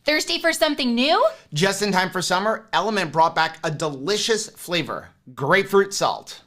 Thirsty for something new? Just in time for summer, LMNT brought back a delicious flavor, grapefruit salt.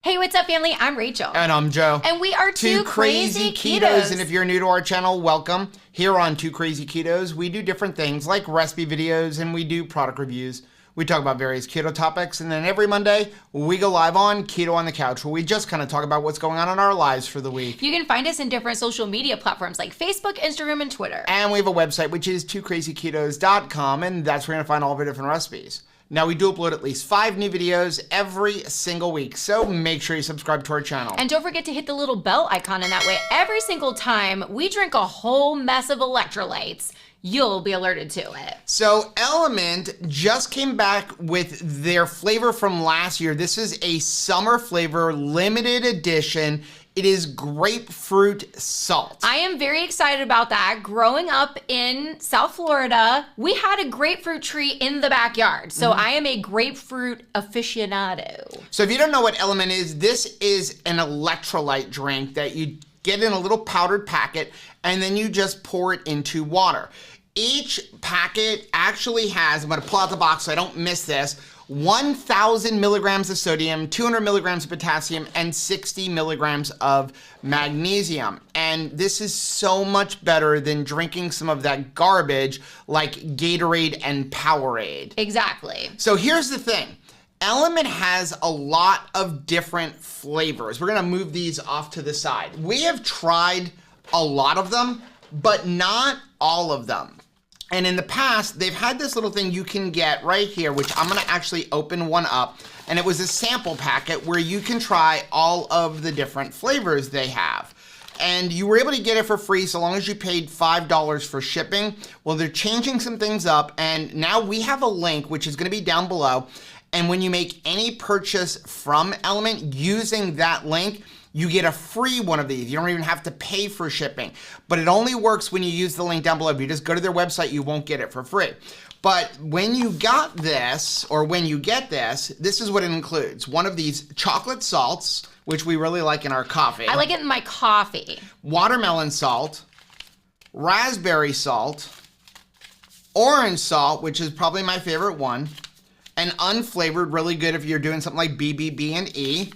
Hey, what's up, family? I'm Rachel. And I'm Joe. And we are Two Crazy Ketos. And if you're new to our channel, welcome. Here on Two Crazy Ketos, we do different things like recipe videos and we do product reviews. We talk about various keto topics, and then every Monday, we go live on Keto on the Couch, where we just kind of talk about what's going on in our lives for the week. You can find us in different social media platforms like Facebook, Instagram, and Twitter. And we have a website, which is twocrazyketos.com, and that's where you're going to find all of our different recipes. Now, we do upload at least 5 new videos every single week, so make sure you subscribe to our channel. And don't forget to hit the little bell icon, and that way, every single time we drink a whole mess of electrolytes, you'll be alerted to it. So LMNT just came back with their flavor from last year. This is a summer flavor, limited edition. It is grapefruit salt. I am very excited about that. Growing up in South Florida, we had a grapefruit tree in the backyard. So I am a grapefruit aficionado. So if you don't know what LMNT is, this is an electrolyte drink that you get in a little powdered packet, and then you just pour it into water. Each packet actually has, I'm gonna pull out the box so I don't miss this, 1,000 milligrams of sodium, 200 milligrams of potassium, and 60 milligrams of magnesium. And this is so much better than drinking some of that garbage like Gatorade and Powerade. Exactly. So here's the thing. LMNT has a lot of different flavors. We're gonna move these off to the side. We have tried a lot of them, but not all of them. And in the past, they've had this little thing you can get right here, which I'm gonna actually open one up. And it was a sample packet where you can try all of the different flavors they have. And you were able to get it for free so long as you paid $5 for shipping. Well, they're changing some things up, and now we have a link, which is gonna be down below. And when you make any purchase from LMNT using that link, you get a free one of these. You don't even have to pay for shipping. But it only works when you use the link down below. If you just go to their website, you won't get it for free. But when you got this, or when you get this, this is what it includes. One of these chocolate salts, which we really like in our coffee. I like it in my coffee. Watermelon salt, raspberry salt, orange salt, which is probably my favorite one, and unflavored, really good if you're doing something like BBB and E.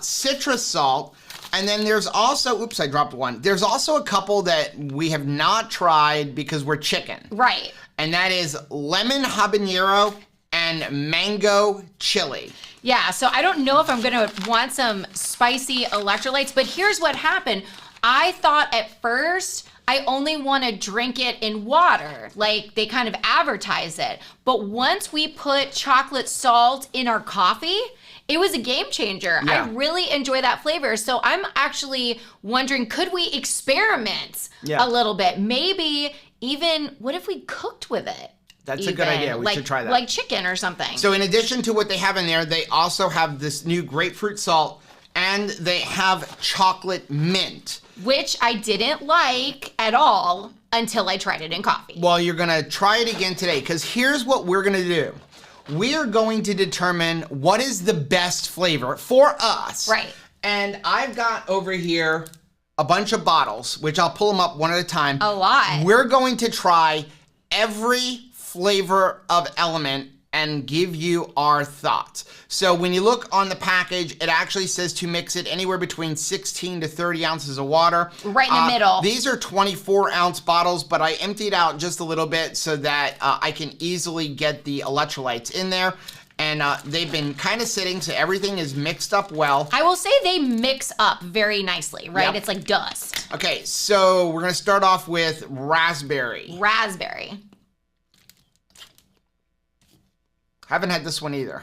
Citrus salt, and then there's also, oops, I dropped one. There's also a couple that we have not tried because we're chicken. Right. And that is lemon habanero and mango chili. Yeah, so I don't know if I'm gonna want some spicy electrolytes, but here's what happened. I thought at first I only want to drink it in water, like they kind of advertise it. But once we put chocolate salt in our coffee, it was a game changer. Yeah. I really enjoy that flavor. So I'm actually wondering, could we experiment a little bit? Maybe even, what if we cooked with it? That's a good idea. We should try that. Like chicken or something. So in addition to what they have in there, they also have this new grapefruit salt, and they have chocolate mint. Which I didn't like at all until I tried it in coffee. Well, you're gonna try it again today, because here's what we're gonna do. We are going to determine what is the best flavor for us. Right. And I've got over here a bunch of bottles, which I'll pull them up one at a time. A lot. We're going to try every flavor of LMNT and give you our thoughts. So when you look on the package, it actually says to mix it anywhere between 16 to 30 ounces of water. Right in the middle. These are 24-ounce bottles, but I emptied out just a little bit so that I can easily get the electrolytes in there. And they've been kind of sitting, so everything is mixed up well. I will say they mix up very nicely, right? Yep. It's like dust. Okay, so we're gonna start off with raspberry. Raspberry. Haven't had this one either.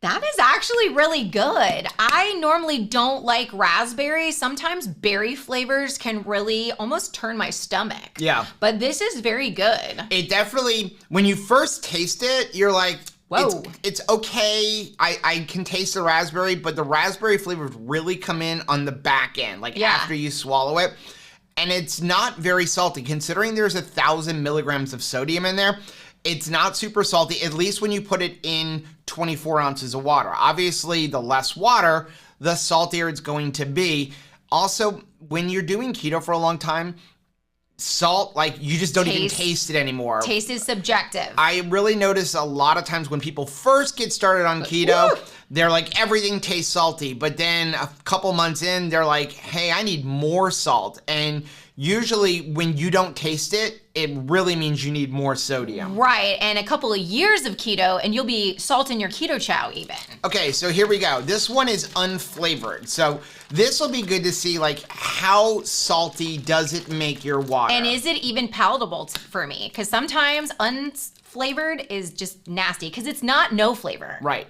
That is actually really good. I normally don't like raspberry. Sometimes berry flavors can really almost turn my stomach. Yeah. But this is very good. It definitely, when you first taste it, you're like, whoa. It's okay. I can taste the raspberry, but the raspberry flavors really come in on the back end, like after you swallow it. and it's not very salty. Considering there's 1,000 milligrams of sodium in there, it's not super salty, at least when you put it in 24 ounces of water. Obviously, the less water, the saltier it's going to be. Also, when you're doing keto for a long time, salt, like, you just don't even taste it anymore. Taste is subjective. I really notice a lot of times when people first get started on keto, they're like, everything tastes salty. But then a couple months in, they're like, hey, I need more salt. And usually when you don't taste it, it really means you need more sodium. Right, and a couple of years of keto, and you'll be salting your keto chow even. Okay, so here we go. This one is unflavored. So this will be good to see, like, how salty does it make your water? And is it even palatable for me? Because sometimes unflavored is just nasty, because it's not no flavor. Right.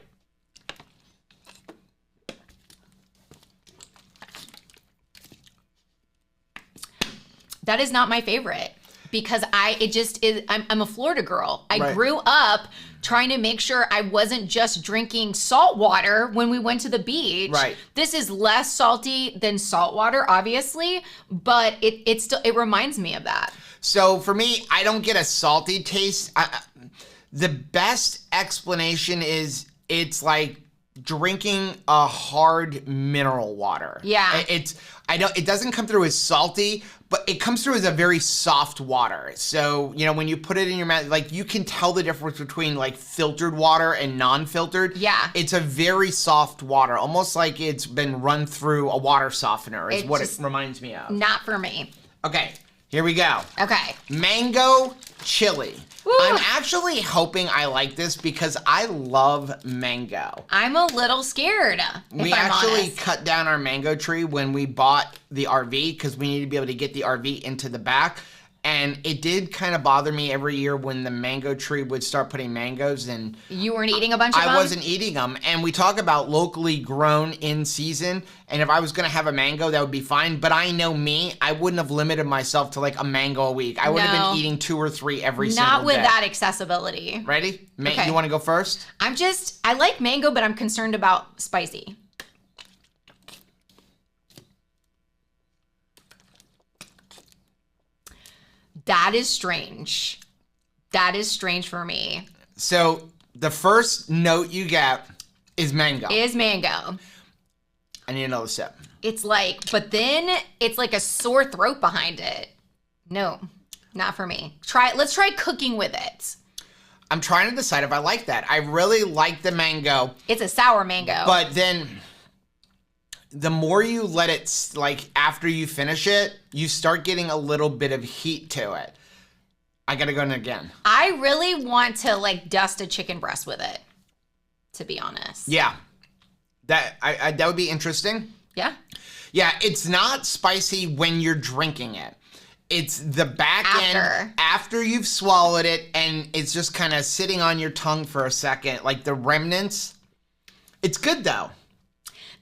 That is not my favorite. Because I'm a Florida girl. I Right. grew up trying to make sure I wasn't just drinking salt water when we went to the beach. Right. This is less salty than salt water, obviously, but it reminds me of that. So for me, I don't get a salty taste. The best explanation is it's like drinking a hard mineral water. Yeah. It doesn't come through as salty, but it comes through as a very soft water. So, when you put it in your mouth, like, you can tell the difference between, like, filtered water and non-filtered. Yeah. It's a very soft water, almost like it's been run through a water softener is what it reminds me of. Not for me. Okay, here we go. Okay. Mango chili. Woo. I'm actually hoping I like this because I love mango. I'm a little scared, We actually cut down our mango tree when we bought the RV because we needed to be able to get the RV into the back. And it did kind of bother me every year when the mango tree would start putting mangoes and You weren't eating a bunch of them? I wasn't eating them. And we talk about locally grown in season. And if I was going to have a mango, that would be fine. But I know me, I wouldn't have limited myself to like a mango a week. I would have been eating 2 or 3 every single day. Not with that accessibility. Ready? Okay. You want to go first? I like mango, but I'm concerned about spicy. That is strange. That is strange for me. So the first note you get is mango. Is mango. I need another sip. It's like, but then it's like a sore throat behind it. No, not for me. Let's try cooking with it. I'm trying to decide if I like that. I really like the mango. It's a sour mango. But then the more you let it, like, after you finish it, you start getting a little bit of heat to it. I gotta go in again. I really want to like dust a chicken breast with it, to be honest. Yeah. That would be interesting. Yeah. Yeah, it's not spicy when you're drinking it. It's the back end after you've swallowed it and it's just kind of sitting on your tongue for a second, like the remnants. It's good though.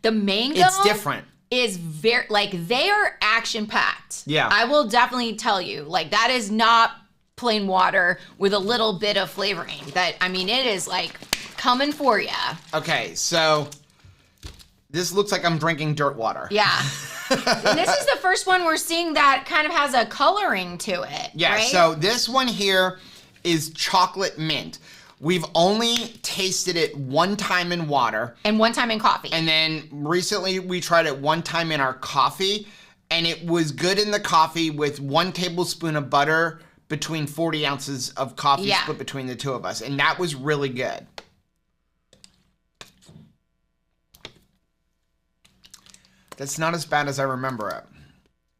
The mango it's different. Is very, like, they are action packed. Yeah. I will definitely tell you, like, that is not plain water with a little bit of flavoring. It is like coming for you. Okay, so this looks like I'm drinking dirt water. Yeah. And this is the first one we're seeing that kind of has a coloring to it. Yeah, right? So this one here is chocolate mint. We've only tasted it one time in water. And one time in coffee. And then recently we tried it one time in our coffee. And it was good in the coffee with 1 tablespoon of butter between 40 ounces of coffee split between the two of us. And that was really good. That's not as bad as I remember it.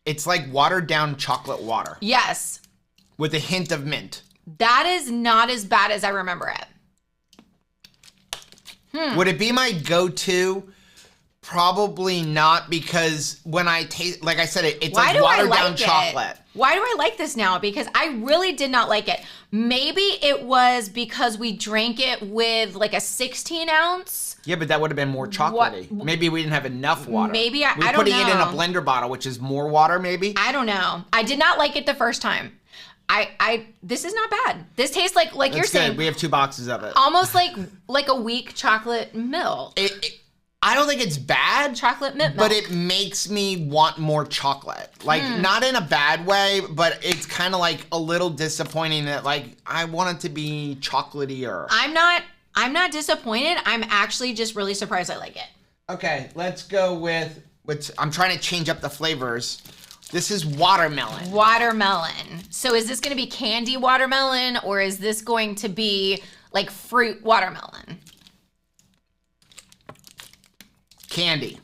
It's like watered down chocolate water. Yes. With a hint of mint. That is not as bad as I remember it. Would it be my go-to? Probably not, because when I taste, like I said, it's like watered down chocolate. Why do I like this now? Because I really did not like it. Maybe it was because we drank it with like a 16 ounce. Yeah, but that would have been more chocolatey. Maybe we didn't have enough water. Maybe I don't know. We're putting it in a blender bottle, which is more water, maybe. I don't know. I did not like it the first time. This is not bad. This tastes like you're saying. We have 2 boxes of it. Almost like a weak chocolate milk. I don't think it's bad. Chocolate mint milk. But it makes me want more chocolate. Like, not in a bad way, but it's kind of like a little disappointing that, like, I want it to be chocolatier. I'm not disappointed. I'm actually just really surprised I like it. Okay, let's go with, I'm trying to change up the flavors. This is watermelon. Watermelon. So is this going to be candy watermelon, or is this going to be like fruit watermelon? Candy.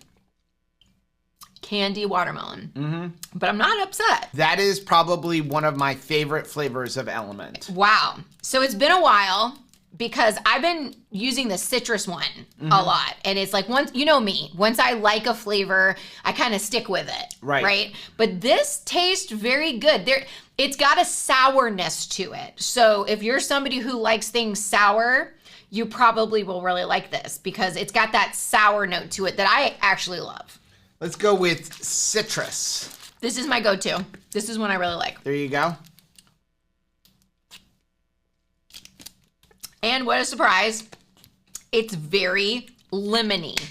Candy watermelon. But I'm not upset. That is probably one of my favorite flavors of LMNT. Wow. So it's been a while because I've been using the citrus one a lot. And it's like, once, you know me, once I like a flavor, I kind of stick with it. Right. But this tastes very good. It's got a sourness to it. So if you're somebody who likes things sour, you probably will really like this because it's got that sour note to it that I actually love. Let's go with citrus. This is my go-to. This is one I really like. There you go. And what a surprise. It's very lemony.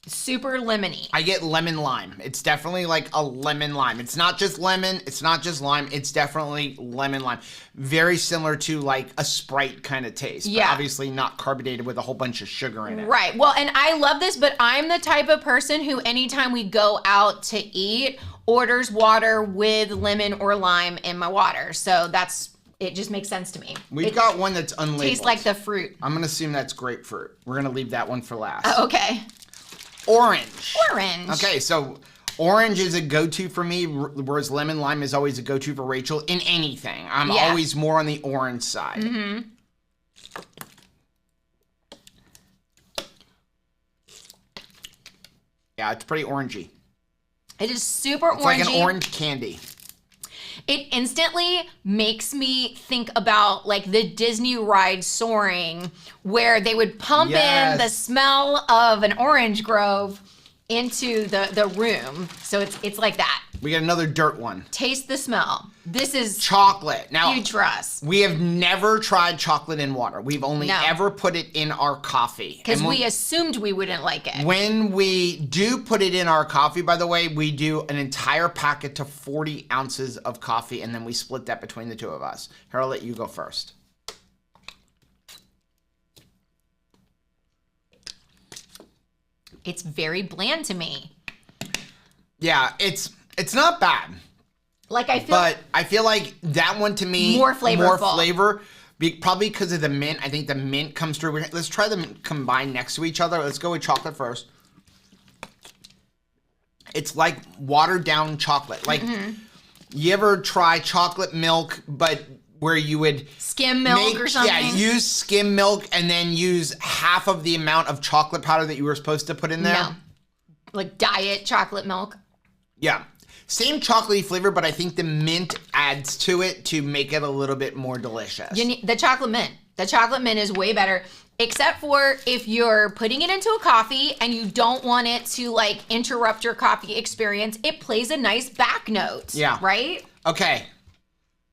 Super lemony. I get lemon lime. It's definitely like a lemon lime. It's not just lemon. It's not just lime. It's definitely lemon lime. Very similar to like a Sprite kind of taste. Yeah. But obviously not carbonated with a whole bunch of sugar in it. Right. Well, and I love this, but I'm the type of person who anytime we go out to eat, orders water with lemon or lime in my water. So it just makes sense to me. We've got one that's unlabeled. Tastes like the fruit. I'm going to assume that's grapefruit. We're going to leave that one for last. Okay. Orange. Orange. Okay, so orange is a go-to for me, whereas lemon lime is always a go-to for Rachel in anything. I'm always more on the orange side. Yeah, it's pretty orangey. It is super It's orangey. like an orange candy. It instantly makes me think about like the Disney ride Soaring, where they would pump in the smell of an orange grove into the room. So it's like that. We got another dirt one. Taste the smell. This is Chocolate. Now, huge for us. we have never tried chocolate in water. We've only ever put it in our coffee. Because we assumed we wouldn't like it. When we do put it in our coffee, by the way, we do an entire packet to 40 ounces of coffee, and then we split that between the two of us. Here, I'll let you go first. It's very bland to me. Yeah, it's not bad. Like I feel like that one to me more flavorful. More flavor. Probably because of the mint. I think the mint comes through. Let's try them combined next to each other. Let's go with chocolate first. It's like watered down chocolate. Like, you ever try chocolate milk, but where you would skim milk or something? Yeah, use skim milk and then use half of the amount of chocolate powder that you were supposed to put in there? No. Like diet chocolate milk? Yeah. Same chocolatey flavor, but I think the mint adds to it to make it a little bit more delicious. The chocolate mint. The chocolate mint is way better, except for if you're putting it into a coffee and you don't want it to like interrupt your coffee experience. It plays a nice back note. Yeah. Right? Okay.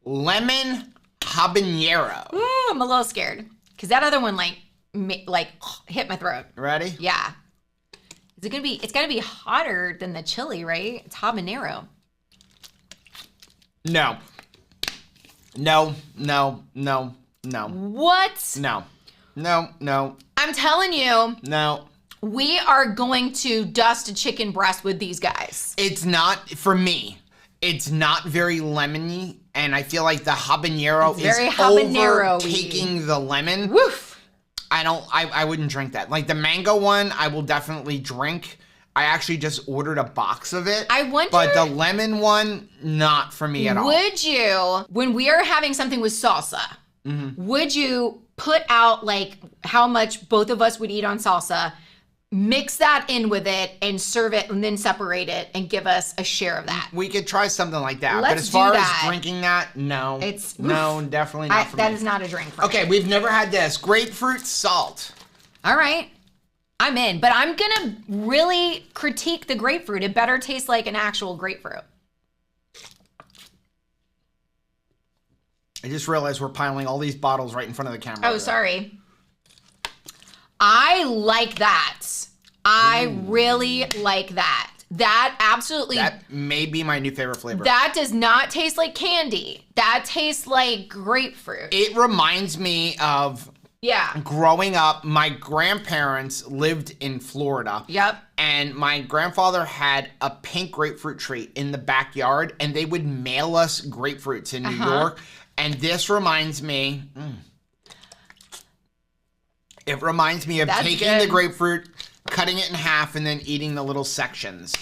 Lemon habanero. Ooh, I'm a little scared because that other one like hit my throat. Ready? Yeah. Is it gonna be? It's gotta be hotter than the chili, right? It's habanero. No. No. No. No. No. What? No. No. No. I'm telling you. No. We are going to dust a chicken breast with these guys. It's not, for me, it's not very lemony, and I feel like the habanero is overtaking the lemon. Woof. I wouldn't drink that. Like the mango one, I will definitely drink. I actually just ordered a box of it. I wonder. But the lemon one, not for me at all. Would you, when we are having something with salsa, would you put out like how much both of us would eat on salsa, mix that in with it and serve it and then separate it and give us a share of that? We could try something like that. Let's but as far do as that. drinking that, no. No, definitely not for me. That is not a drink for me. Okay, we've never had this. Grapefruit salt. All right. I'm in, but I'm gonna really critique the grapefruit. It better taste like an actual grapefruit. I just realized we're piling all these bottles right in front of the camera. Oh, sorry. I like that. I really like that. That absolutely. That may be my new favorite flavor. That does not taste like candy. That tastes like grapefruit. It reminds me of growing up. My grandparents lived in Florida. Yep. And my grandfather had a pink grapefruit tree in the backyard, and they would mail us grapefruits in New York. And this reminds me. It reminds me of taking the grapefruit, cutting it in half, and then eating the little sections.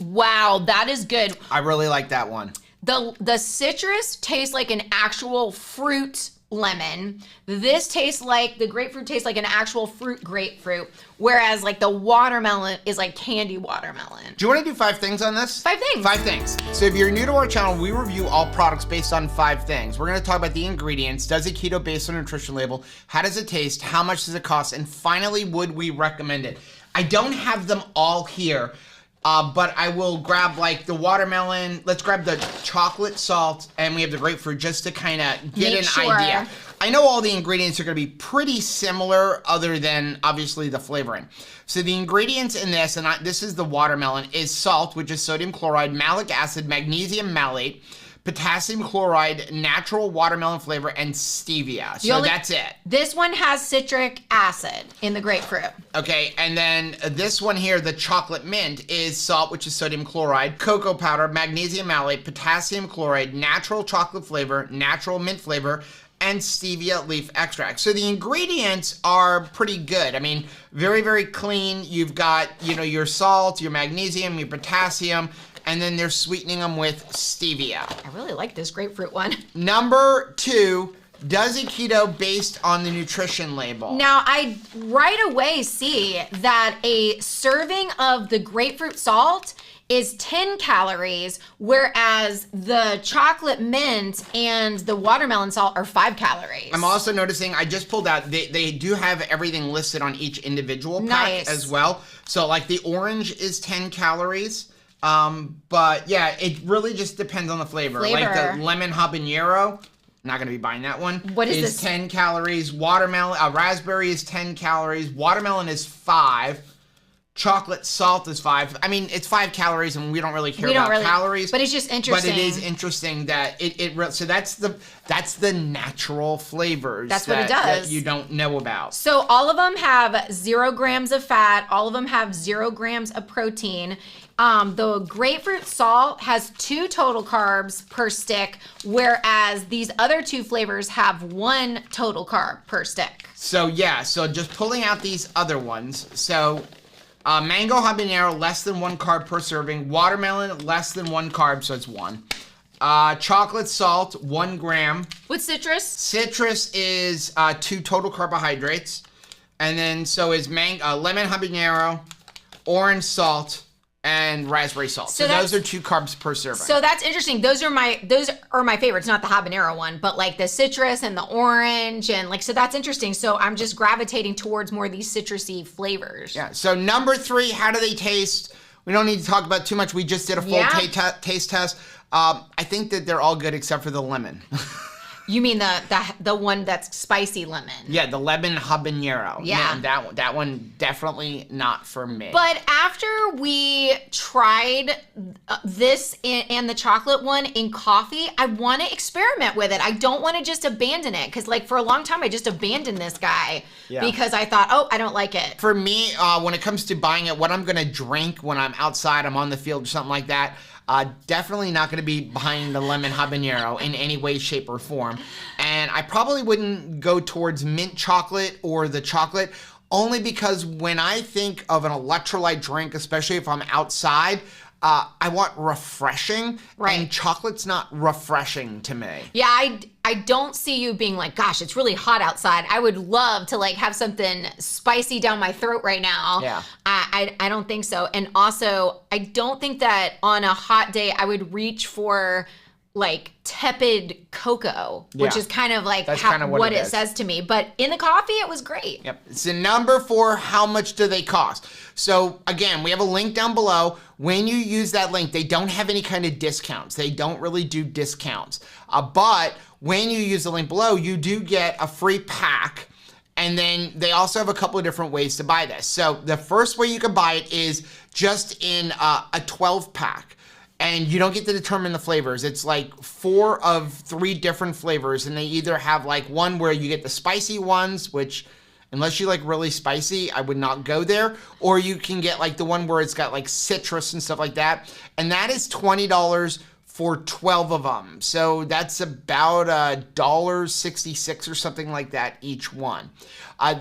Wow, that is good. I really like that one. The citrus tastes like an actual fruit lemon. This tastes like, the grapefruit tastes like an actual fruit grapefruit, whereas like the watermelon is like candy watermelon. Do you want to do 5 things on this? 5 things. 5 things. So if you're new to our channel, we review all products based on 5 things. We're going to talk about the ingredients. Does it keto based on nutrition label? How does it taste? How much does it cost? And finally, would we recommend it? I don't have them all here. But I will grab like the watermelon. Let's grab the chocolate salt, and we have the grapefruit just to kind of get an idea. I know all the ingredients are going to be pretty similar other than obviously the flavoring. So the ingredients in this, and this is the watermelon, is salt, which is sodium chloride, malic acid, magnesium malate, potassium chloride, natural watermelon flavor, and stevia. So that's it. This one has citric acid in the grapefruit. Okay, and then this one here, the chocolate mint, is salt, which is sodium chloride, cocoa powder, magnesium malate, potassium chloride, natural chocolate flavor, natural mint flavor, and stevia leaf extract. So the ingredients are pretty good. I mean, very, very clean. You've got, your salt, your magnesium, your potassium, and then they're sweetening them with stevia. I really like this grapefruit one. Number 2, does it keto based on the nutrition label? Now, I right away see that a serving of the grapefruit salt is 10 calories, whereas the chocolate mint and the watermelon salt are 5 calories. I'm also noticing, I just pulled out, they do have everything listed on each individual pack as well. So like the orange is 10 calories. But yeah, it really just depends on the flavor. Like the lemon habanero, not gonna be buying that one. What is this? 10 calories. Watermelon, raspberry is 10 calories. Watermelon is 5. Chocolate salt is 5. I mean, it's 5 calories, and we don't really care about calories. But it's just interesting. But it is interesting that so that's the natural flavors. That's what it does. That you don't know about. So all of them have 0 grams of fat. All of them have 0 grams of protein. The grapefruit salt has 2 total carbs per stick, whereas these other 2 flavors have 1 total carb per stick. So yeah, so just pulling out these other ones. So mango habanero, less than 1 carb per serving. Watermelon, less than 1 carb, so it's 1. Chocolate salt, 1 gram. With citrus? Citrus is 2 total carbohydrates. And then so is lemon habanero, orange salt, and raspberry salt. So those are 2 carbs per serving. So that's interesting. Those are my favorites, not the habanero one, but like the citrus and the orange and so that's interesting. So I'm just gravitating towards more of these citrusy flavors. Yeah. So number 3, how do they taste? We don't need to talk about too much. We just did a full taste test. I think that they're all good except for the lemon. You mean the one that's spicy lemon? Yeah, the lemon habanero. Yeah, that one definitely not for me. But after we tried this and the chocolate one in coffee, I want to experiment with it. I don't want to just abandon it because for a long time I just abandoned this guy because I thought, oh, I don't like it. For me, when it comes to buying it, what I'm gonna drink when I'm outside, I'm on the field or something like that. Definitely not going to be behind the lemon habanero in any way, shape, or form. And I probably wouldn't go towards mint chocolate or the chocolate, only because when I think of an electrolyte drink, especially if I'm outside, I want refreshing, and chocolate's not refreshing to me. Yeah, I don't see you being like, gosh, it's really hot outside. I would love to have something spicy down my throat right now. Yeah. I don't think so. And also, I don't think that on a hot day I would reach for tepid cocoa, which is kind of what it says to me. But in the coffee, it was great. Yep. So number 4, how much do they cost? So again, we have a link down below. When you use that link, they don't have any kind of discounts. They don't really do discounts. But when you use the link below, you do get a free pack. And then they also have a couple of different ways to buy this. So the first way you can buy it is just in a 12-pack. And you don't get to determine the flavors. It's like 4 of 3 different flavors. And they either have like one where you get the spicy ones, which unless you like really spicy, I would not go there. Or you can get like the one where it's got like citrus and stuff like that. And that is $20 for 12 of them. So that's about $1.66 or something like that each one.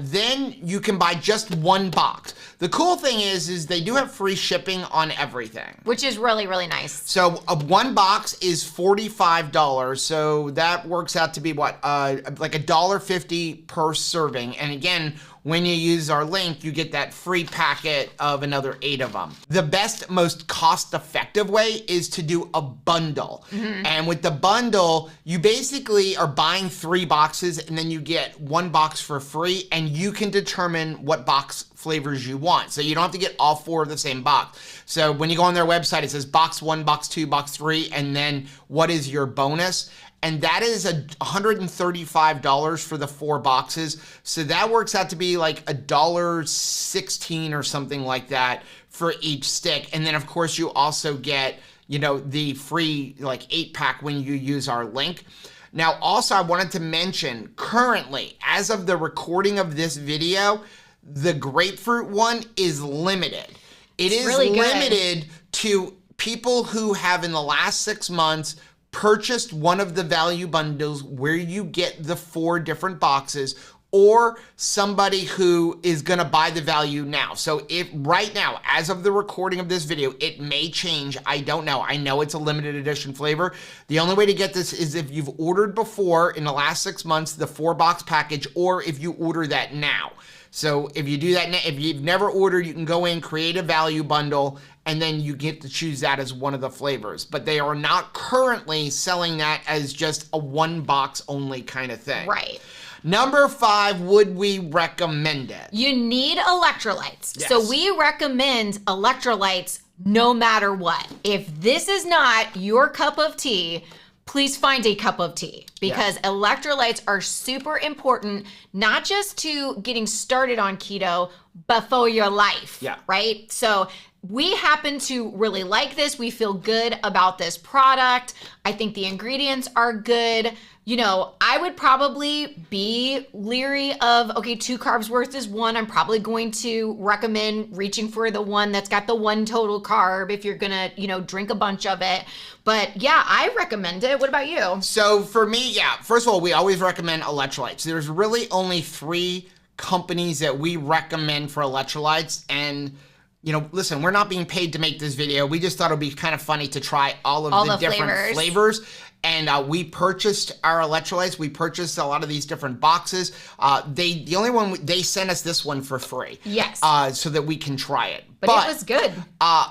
Then you can buy just one box. The cool thing is they do have free shipping on everything. Which is really, really nice. So one box is $45. So that works out to be what? Like $1.50 per serving. And again, when you use our link, you get that free packet of another 8 of them. The best, most cost-effective way is to do a bundle. And with the bundle, you basically are buying 3 boxes and then you get 1 box for free, and you can determine what box flavors you want. So you don't have to get all 4 of the same box. So when you go on their website, it says box 1, box 2, box 3, and then what is your bonus? And that is $135 for the 4 boxes. So that works out to be like $1.16 or something like that for each stick. And then of course you also get, you know, the free like 8-pack when you use our link. Now also I wanted to mention, currently, as of the recording of this video, the grapefruit one is limited. It is really limited to people who have in the last 6 months purchased one of the value bundles where you get the 4 different boxes, or somebody who is gonna buy the value now. So if right now, as of the recording of this video, it may change, I don't know. I know it's a limited edition flavor. The only way to get this is if you've ordered before in the last 6 months, the 4-box package, or if you order that now. So if you do that, if you've never ordered, you can go in, create a value bundle, and then you get to choose that as one of the flavors. But they are not currently selling that as just a 1-box only kind of thing. Right. Number 5, would we recommend it? You need electrolytes. Yes. So we recommend electrolytes no matter what. If this is not your cup of tea, please find a cup of tea, because electrolytes are super important, not just to getting started on keto, but for your life, right? So we happen to really like this. We feel good about this product. I think the ingredients are good. You know, I would probably be leery of, okay, 2 carbs worth is 1. I'm probably going to recommend reaching for the one that's got the 1 total carb if you're gonna, you know, drink a bunch of it. But yeah, I recommend it. What about you? So for me, first of all, we always recommend electrolytes. There's really only 3 companies that we recommend for electrolytes, and you know, listen, we're not being paid to make this video. We just thought it would be kind of funny to try all the different flavors. And we purchased our electrolytes. We purchased a lot of these different boxes. The only one, they sent us this one for free. Yes. So that we can try it. But it was good.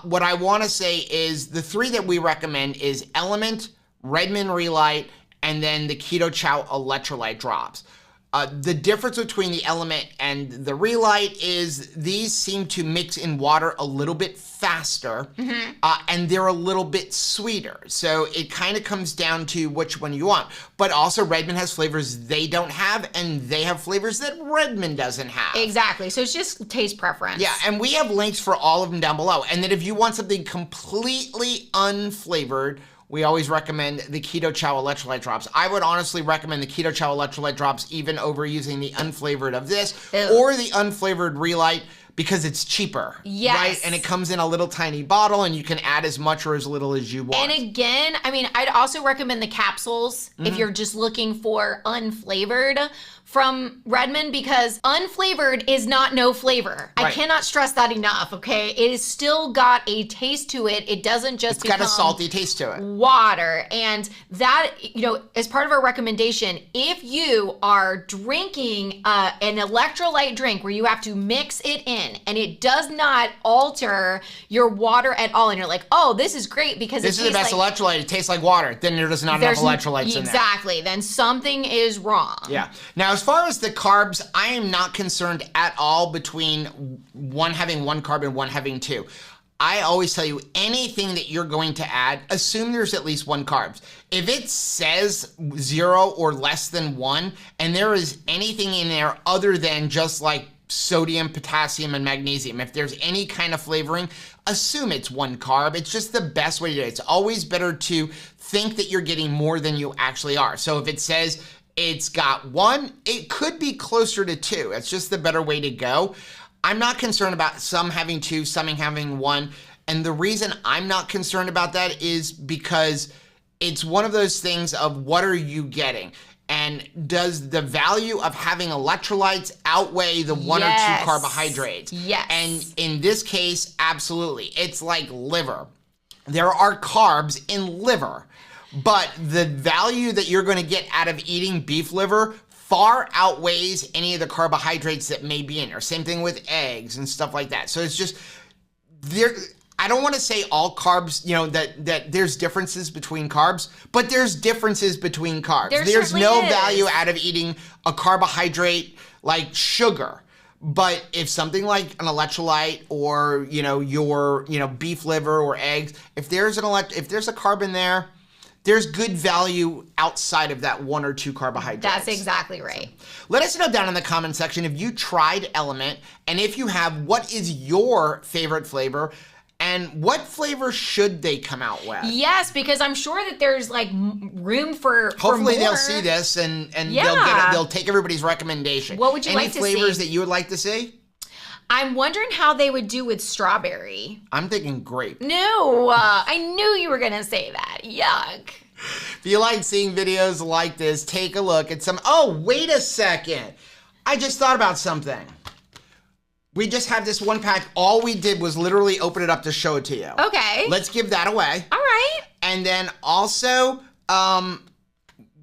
What I want to say is the 3 that we recommend is LMNT, Redmond Relight, and then the Keto Chow electrolyte drops. The difference between the LMNT and the Relight is these seem to mix in water a little bit faster, and they're a little bit sweeter. So it kind of comes down to which one you want. But also Redmond has flavors they don't have, and they have flavors that Redmond doesn't have. Exactly. So it's just taste preference. Yeah, and we have links for all of them down below. And then if you want something completely unflavored, we always recommend the Keto Chow electrolyte drops. I would honestly recommend the Keto Chow electrolyte drops even over using the unflavored of this or the unflavored Relight, because it's cheaper. Yes. Right? And it comes in a little tiny bottle, and you can add as much or as little as you want. And again, I mean, I'd also recommend the capsules if you're just looking for unflavored from Redmond, because unflavored is not no flavor. Right. I cannot stress that enough, okay? It has still got a taste to it. It doesn't just become got a salty taste to it. Water. And that, you know, as part of our recommendation, if you are drinking an electrolyte drink where you have to mix it in and it does not alter your water at all, and you're like, oh, this is great because this is the best electrolyte, it tastes like water, then there's not enough electrolytes in there. Exactly. Then something is wrong. Yeah. Now, as far as the carbs, I am not concerned at all between one having 1 carb and one having 2. I always tell you, anything that you're going to add, assume there's at least 1 carbs. If it says 0 or less than 1, and there is anything in there other than just like sodium, potassium, and magnesium, if there's any kind of flavoring, assume it's 1 carb. It's just the best way to do it. It's always better to think that you're getting more than you actually are. So if it says it's got 1, it could be closer to 2. That's just the better way to go. I'm not concerned about some having 2, some having 1. And the reason I'm not concerned about that is because it's one of those things of what are you getting? And does the value of having electrolytes outweigh the 1 or 2 carbohydrates? Yes. And in this case, absolutely. It's like liver. There are carbs in liver, but the value that you're going to get out of eating beef liver far outweighs any of the carbohydrates that may be in there. Same thing with eggs and stuff like that. So it's just there. I don't want to say all carbs, you know, that there's differences between carbs, but there's differences between carbs. There's no value out of eating a carbohydrate like sugar. But if something like an electrolyte or, you know, your, you know, beef liver or eggs, if there's a carb in there, there's good value outside of that 1 or 2 carbohydrates. That's exactly right. Let us know down in the comment section if you tried LMNT, and if you have, what is your favorite flavor? And what flavor should they come out with? Yes, because I'm sure that there's like room for Hopefully more. they'll see this and they'll get it. They'll take everybody's recommendation. What would you like to see? Any flavors that you would like to see? I'm wondering how they would do with strawberry. I'm thinking grape. No, I knew you were gonna say that. Yuck. If you like seeing videos like this, take a look at some. Oh, wait a second. I just thought about something. We just have this 1 pack. All we did was literally open it up to show it to you. Okay. Let's give that away. All right. And then also,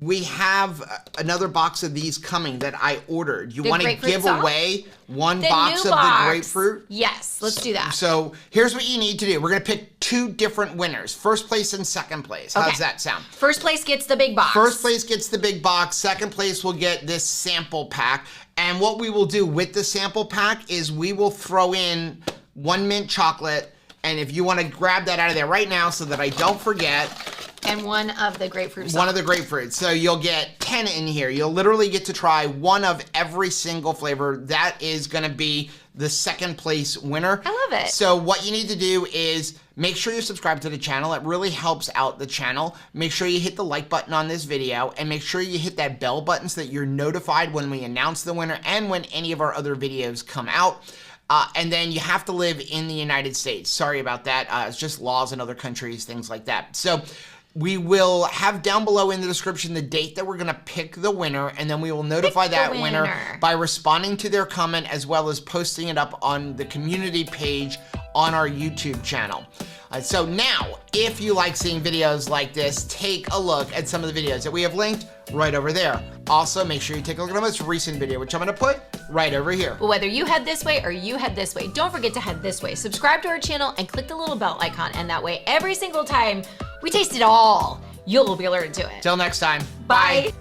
we have another box of these coming that I ordered. You want to give away 1 box of the grapefruit? Yes, let's do that. So here's what you need to do. We're going to pick 2 different winners. First place and second place. How's that sound? First place gets the big box. First place gets the big box. Second place will get this sample pack. And what we will do with the sample pack is we will throw in 1 mint chocolate. And if you want to grab that out of there right now so that I don't forget. And 1 of the grapefruit. 1 of the grapefruit. So you'll get 10 in here. You'll literally get to try 1 of every single flavor. That is going to be the second place winner. I love it. So what you need to do is make sure you subscribe to the channel. It really helps out the channel. Make sure you hit the like button on this video and make sure you hit that bell button so that you're notified when we announce the winner and when any of our other videos come out. And then you have to live in the United States. Sorry about that. It's just laws in other countries, things like that. So we will have down below in the description the date that we're going to pick the winner, and then we will notify that winner by responding to their comment as well as posting it up on the community page on our YouTube channel. So now, if you like seeing videos like this, take a look at some of the videos that we have linked right over there. Also, make sure you take a look at the most recent video, which I'm going to put right over here. But whether you head this way or you head this way, don't forget to head this way. Subscribe to our channel and click the little bell icon, and that way every single time we taste it all, you'll be alerted to it. Till next time. Bye.